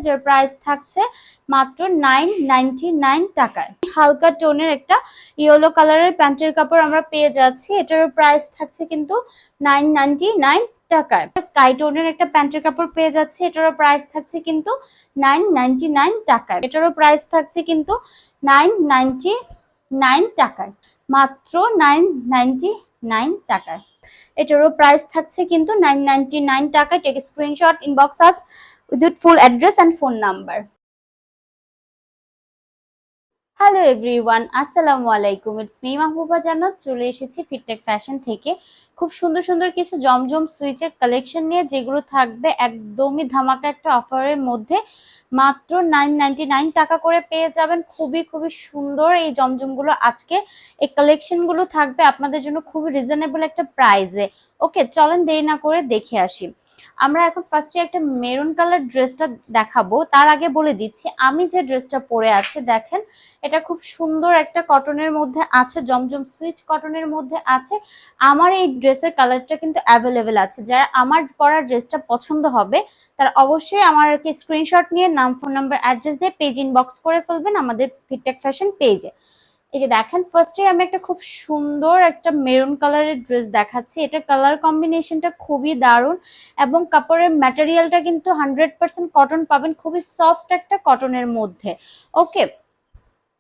যার প্রাইস থাকছে মাত্র 999 টাকায়। হালকা টোনের একটা ইয়েলো কালারের প্যান্টের কাপড় আমরা পেয়ে যাচ্ছি, এটারও প্রাইস থাকছে কিন্তু 999 টাকায়। স্কাই টোনের একটা প্যান্টের কাপড় পেয়ে যাচ্ছে, এটারও প্রাইস থাকছে কিন্তু 999 টাকায়। এটারও প্রাইস থাকছে কিন্তু 999 টাকায়, মাত্র 999 টাকায়। এটারও প্রাইস থাকছে কিন্তু 999 টাকায়। Take screenshot, inbox us with full address and phone number. Hello everyone, আসসালামু আলাইকুম। ইটস মি মাহবুবা জান্নাত। চলে এসেছি ফিটটেক ফ্যাশন থেকে খুব সুন্দর সুন্দর কিছু জমজম সুইচের কালেকশন নিয়ে, যেগুলো থাকবে একদমই ধামাকা একটা অফারের মধ্যে। মাত্র 999 টাকা করে পেয়ে যাবেন। খুবই খুবই সুন্দর এই জমজমগুলো। আজকে এই কালেকশনগুলো থাকবে আপনাদের জন্য খুবই রিজনেবল একটা প্রাইসে। ওকে, চলেন দেরি না করে দেখে আসি। আমরা এখন ফার্স্টে একটা মেরুন কালার ড্রেসটা দেখাবো। তার আগে বলে দিচ্ছি, আমি যে ড্রেসটা পরে আছি দেখেন, এটা খুব সুন্দর একটা কটনের মধ্যে আছে, জমজম সুইচ কটনের মধ্যে আছে। আমার এই ড্রেসের কালারটা কিন্তু অ্যাভেলেবেল আছে। যারা আমার পরা ড্রেসটা পছন্দ হবে তারা অবশ্যই আমাকে স্ক্রিনশট নিয়ে নাম, ফোন নাম্বার, অ্যাড্রেস দিয়ে পেজ ইনবক্স করে ফেলবেন আমাদের ফিটটেক ফ্যাশন পেজে। এই যে দেখেন, ফার্স্টে আমি একটা খুব সুন্দর একটা মেরুন কালারের ড্রেস দেখাচ্ছি। এটার কালার কম্বিনেশনটা খুবই দারুণ এবং কাপড়ের ম্যাটেরিয়ালটা কিন্তু 100% কটন পাবেন, খুবই সফট একটা কটনের মধ্যে। ওকে,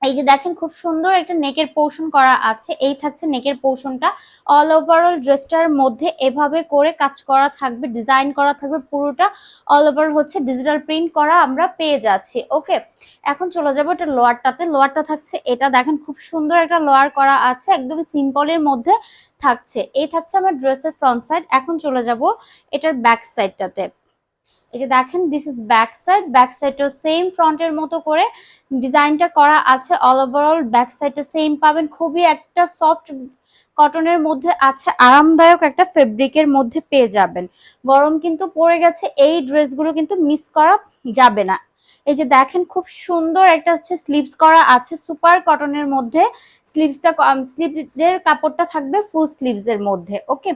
এই যে দেখেন খুব সুন্দর একটা নেকের পোর্শন করা আছে। এই থাকছে নেকের পোর্শনটা। অল ওভারঅল ড্রেসটার মধ্যে এভাবে করে কাজ করা থাকবে, ডিজাইন করা থাকবে পুরোটা। অল ওভার হচ্ছে ডিজিটাল প্রিন্ট করা আমরা পেয়ে যাচ্ছি। ওকে, এখন চলে যাবো এটা লোয়ারটাতে। লোয়ারটা থাকছে, এটা দেখেন খুব সুন্দর একটা লোয়ার করা আছে, একদমই সিম্পলের মধ্যে থাকছে। এই থাকছে আমার ড্রেসের ফ্রন্ট সাইড। এখন চলে যাব এটার ব্যাক সাইডটাতে। এই যে দেখেন, this is back side. Back সাইডও সেম ফ্রন্টের মতো করে ডিজাইনটা করা আছে। অল ওভারঅল ব্যাক সাইডটা সেম পাবেন। খুবই একটা সফট কটনের মধ্যে আছে, আরামদায়ক একটা ফেব্রিকের মধ্যে পেয়ে যাবেন। গরম কিন্তু পড়ে গেছে, এই ড্রেসগুলো কিন্তু মিস করা যাবে না। এই যে দেখেন খুব সুন্দর একটা হচ্ছে স্লিভস করা আছে সুপার কটনের মধ্যে। স্লিভসটা, স্লিভের কাপড়টা থাকবে ফুল স্লিভস এর মধ্যে। ওকে,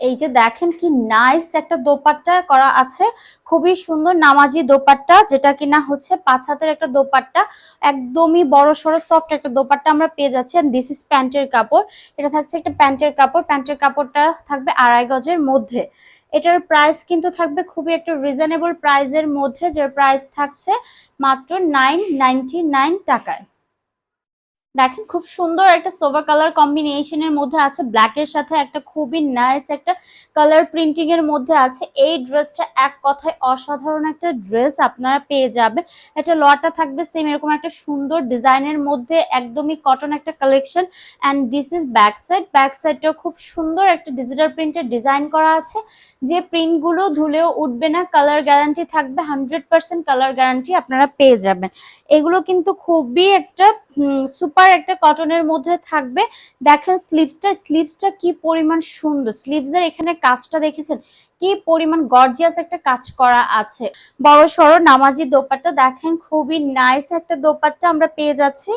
এই যে দেখেন কি নাইস একটা দোপাট্টা করা আছে, খুবই সুন্দর নামাজি দোপাট্টা, যেটা কিনা হচ্ছে 5 হাতের একটা দোপাট্টা। একদমই বড় সড়ো সফট একটা দোপাট্টা আমরা পেয়ে যাচ্ছি। এন্ড দিস ইজ প্যান্টের কাপড়। এটা থাকছে একটা প্যান্টের কাপড়। প্যান্টের কাপড়টা থাকবে 2.5 গজের মধ্যে। এটার প্রাইস কিন্তু থাকবে খুবই একটা রিজনেবল প্রাইসের মধ্যে, যার প্রাইস থাকছে মাত্র 999 টাকায়। দেখেন খুব সুন্দর একটা সোভা কালার কম্বিনেশনের মধ্যে আছে, ব্ল্যাক এর সাথে একটা খুবই নাইস একটা কালার প্রিন্টিং এর মধ্যে আছে। এই ড্রেসটা এক কথায় অসাধারণ একটা ড্রেস আপনারা পেয়ে যাবেন। এটা লটা থাকবে সেম এরকম একটা সুন্দর ডিজাইনের মধ্যে, একদমই কটন একটা collection. And this is back side. Back সাইডটাও খুব সুন্দর একটা ডিজিটাল প্রিন্টের ডিজাইন করা আছে, যে প্রিন্টগুলো ধুলেও উঠবে না। কালার গ্যারান্টি থাকবে 100% কালার গ্যারান্টি আপনারা পেয়ে যাবেন। এগুলো কিন্তু খুবই একটা সুপার একটা কটনের মধ্যে থাকবে। দেখেন স্লিভসটা কি পরিমাণ সুন্দর। স্লিভসের এখানে কাজটা দেখেছেন কি পরিমাণ গর্জিয়াস একটা কাজ করা আছে। বড় সড়ো নামাজি দোপাট্টা, দেখেন খুবই নাইস একটা দোপাট্টা আমরা পেয়ে যাচ্ছি,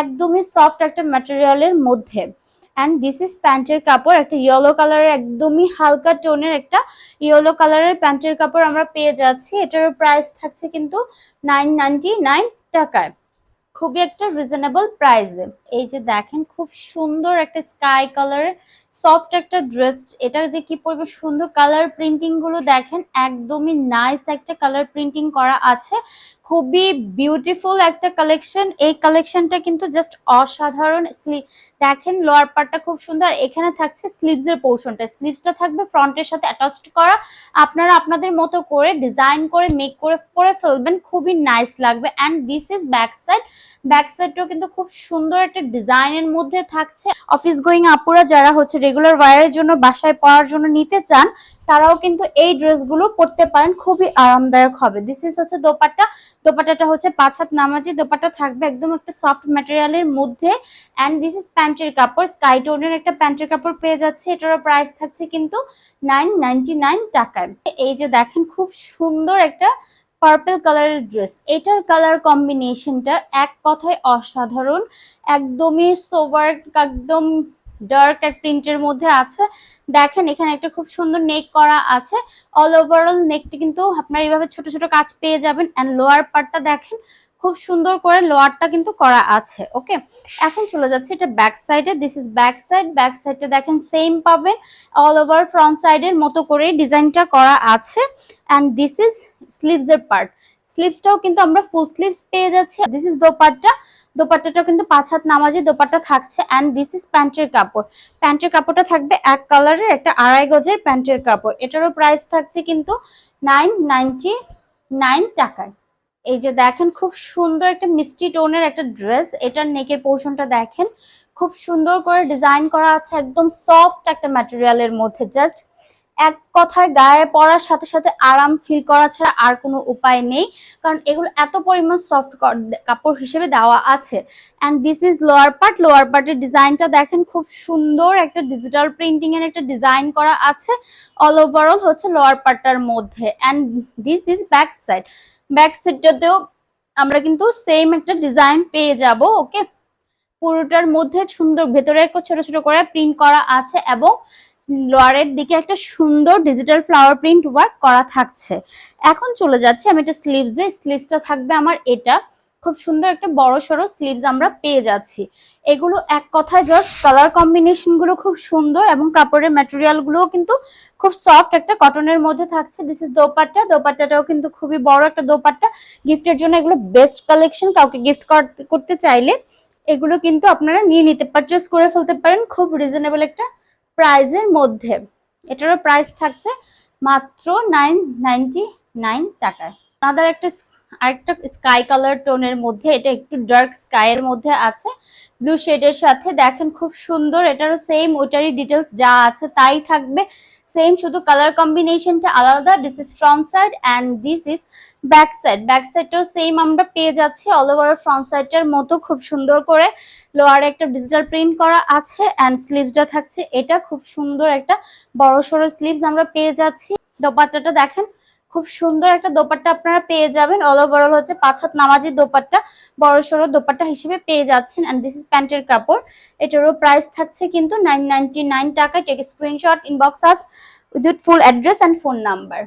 একদমই সফট একটা ম্যাটেরিয়ালের মধ্যে। অ্যান্ড দিস ইজ প্যান্টের কাপড়, একটা ইয়েলো কালারের একদমই হালকা টোনের একটা ইয়েলো কালারের প্যান্টের কাপড় আমরা পেয়ে যাচ্ছি। এটার প্রাইস থাকছে কিন্তু 999 টাকায়, খুবই একটা রিজনেবল প্রাইসে। এই যে দেখেন খুব সুন্দর একটা স্কাই কালার সফট একটা ড্রেস। এটা যে কি পরিমাণ সুন্দর কালার প্রিন্টিং গুলো দেখেন, একদমই নাইস একটা কালার প্রিন্টিং করা আছে। খুবই বিউটিফুল একটা কালেকশন। এই কালেকশনটা কিন্তু জাস্ট অসাধারণ। দেখেন লোয়ার পার্টটা খুব সুন্দর। এখানে থাকছে স্লিভস এর পোর্শনটা, স্লিভসটা থাকবে ফ্রন্টের সাথে অ্যাটাচড করা। আপনারা আপনাদের মতো করে ডিজাইন করে মেক করে পরে ফেলবেন, খুবই নাইস লাগবে। And this is back side. Back সাইডটাও কিন্তু খুব সুন্দর একটা ডিজাইনের মধ্যে থাকছে। অফিস গোয়িং আপুরা যারা হচ্ছে রেগুলার ওয়্যারের জন্য, বাসায় পরার জন্য নিতে চান, তারাও কিন্তু এই ড্রেসগুলো পরতে পারেন, খুবই আরামদায়ক হবে। দিস ইজ হচ্ছে দোপাট্টা। দোপাট্টাটা হচ্ছে 5 হাত নামাজি দোপাট্টা থাকবে, একদম একটা সফট ম্যাটেরিয়ালের মধ্যে। অ্যান্ড দিস ইজ প্যান্টের কাপড়। স্কাই টোনের একটা প্যান্টের কাপড় পেয়ে যাচ্ছে। এটারও প্রাইস থাকছে কিন্তু 999 টাকায়। এই যে দেখেন খুব সুন্দর একটা পার্পল কালারের ড্রেস। এটার কালার কম্বিনেশনটা এক কথায় অসাধারণ, একদমই সোবার, একদম ডার্ক এক প্রিন্টের মধ্যে আছে। দেখেন এখানে একটা খুব সুন্দর নেক করা আছে। অল ওভারঅল নেকটি কিন্তু আপনারা এইভাবে ছোট ছোট কাজ পেয়ে যাবেন। এন্ড লোয়ার পার্টটা দেখেন খুব সুন্দর করে লোয়ারটা কিন্তু করা আছে। ওকে, এখন চলে যাচ্ছে এটা ব্যাক সাইডে। This is back side. Back সাইডটা দেখেন সেম পাবেন, অল ওভার ফ্রন্ট সাইডের মতো করে ডিজাইনটা করা আছে। এন্ড দিস ইজ স্লিভস এর পার্ট। স্লিভসটাও কিন্তু আমরা ফুল স্লিভস পেয়ে যাচ্ছি। This is dupatta. দোপাট্টাটাও কিন্তু 5 হাত নামাজি দোপাট্টা থাকছে। এন্ড দিস ইজ প্যান্টের কাপড়। প্যান্টের কাপড়টা থাকবে এক কালারের, একটা 2.5 গজের প্যান্টের কাপড়। এটারও প্রাইস থাকছে কিন্তু 999 টাকায়। এই যে দেখেন খুব সুন্দর একটা মিষ্টি টোনের একটা ড্রেস। এটার নেকের পোর্শনটা দেখেন খুব সুন্দর করে ডিজাইন করা আছে, একদম সফট একটা ম্যাটেরিয়ালের মধ্যে। জাস্ট এক কথায় গায়ে পরার সাথে সাথে আরাম ফিল করা ছাড়া আর কোনো উপায় নেই, কারণ এগুলো এত পরিমাণ সফট কাপড় হিসেবে দেওয়া আছে। And this is lower part. Lower পার্টের ডিজাইনটা দেখেন খুব সুন্দর একটা ডিজিটাল প্রিন্টিং এর একটা ডিজাইন করা আছে অল ওভারঅল হচ্ছে লোয়ার পার্টটার মধ্যে। And this is back side. Back সাইডটাতেও আমরা কিন্তু সেম একটা ডিজাইন পেয়ে যাব। ওকে, পুরোটার মধ্যে সুন্দর ভেতরে ছোট ছোট করে প্রিন্ট করা আছে এবং লোয়ারের দিকে একটা সুন্দর ডিজিটাল ফ্লাওয়ার প্রিন্ট ওয়ার্ক করা থাকছে। এখন চলে যাচ্ছে আমি একটা স্লিভসে। স্লিভসটা থাকবে আমার এটা খুব সুন্দর একটা বড় সড়ো স্লিভস আমরা পেয়ে যাচ্ছি। এগুলো এক কথায় জাস্ট কালার কম্বিনেশন গুলো খুব সুন্দর এবং কাপড়ের ম্যাটেরিয়াল গুলো কিন্তু খুব সফট একটা কটনের মধ্যে থাকছে। This is dupatta. দোপাট্টাটাও কিন্তু খুবই বড় একটা দোপাট্টা। গিফটের জন্য এগুলো বেস্ট কালেকশন। কাউকে গিফট করতে চাইলে এগুলো কিন্তু আপনারা নিয়ে নিতে পারচেস করে ফেলতে পারেন খুব রিজনেবল একটা প্রাইজের মধ্যে। এটারও প্রাইস থাকছে মাত্র 999 টাকায়। আরেকটা স্কাই কালার টোনের মধ্যে, এটা একটু ডার্ক স্কাই এর মধ্যে আছে ব্লু শেডের সাথে। দেখেন খুব সুন্দর। এটারও সেম ওইটারই ডিটেলস যা আছে তাই থাকবে সেম, শুধু কালার কম্বিনেশনটা আলাদা। This is front side and this is back side. Back সাইডটাও সেম আমরা পেয়ে যাচ্ছি অল ওভার ফ্রন্ট সাইডটার মতো খুব সুন্দর করে লোয়ারে একটা ডিজিটাল প্রিন্ট করা আছে। অ্যান্ড স্লিভসটা থাকছে এটা খুব সুন্দর একটা বড় সড়ো স্লিভস আমরা পেয়ে যাচ্ছি। দোপাট্টাটা দেখেন খুব সুন্দর একটা দোপাট্টা আপনারা পেয়ে যাবেন। অল ওভারঅল হচ্ছে 5 হাত নামাজি দোপাট্টা, বড় সড়ো দোপাট্টা হিসেবে পেয়ে যাচ্ছেন। এন্ড দিস ইজ প্যান্টের কাপড়। এটারও প্রাইস থাকছে কিন্তু 999 টাকা। Take screenshot, inbox us with full address and phone number.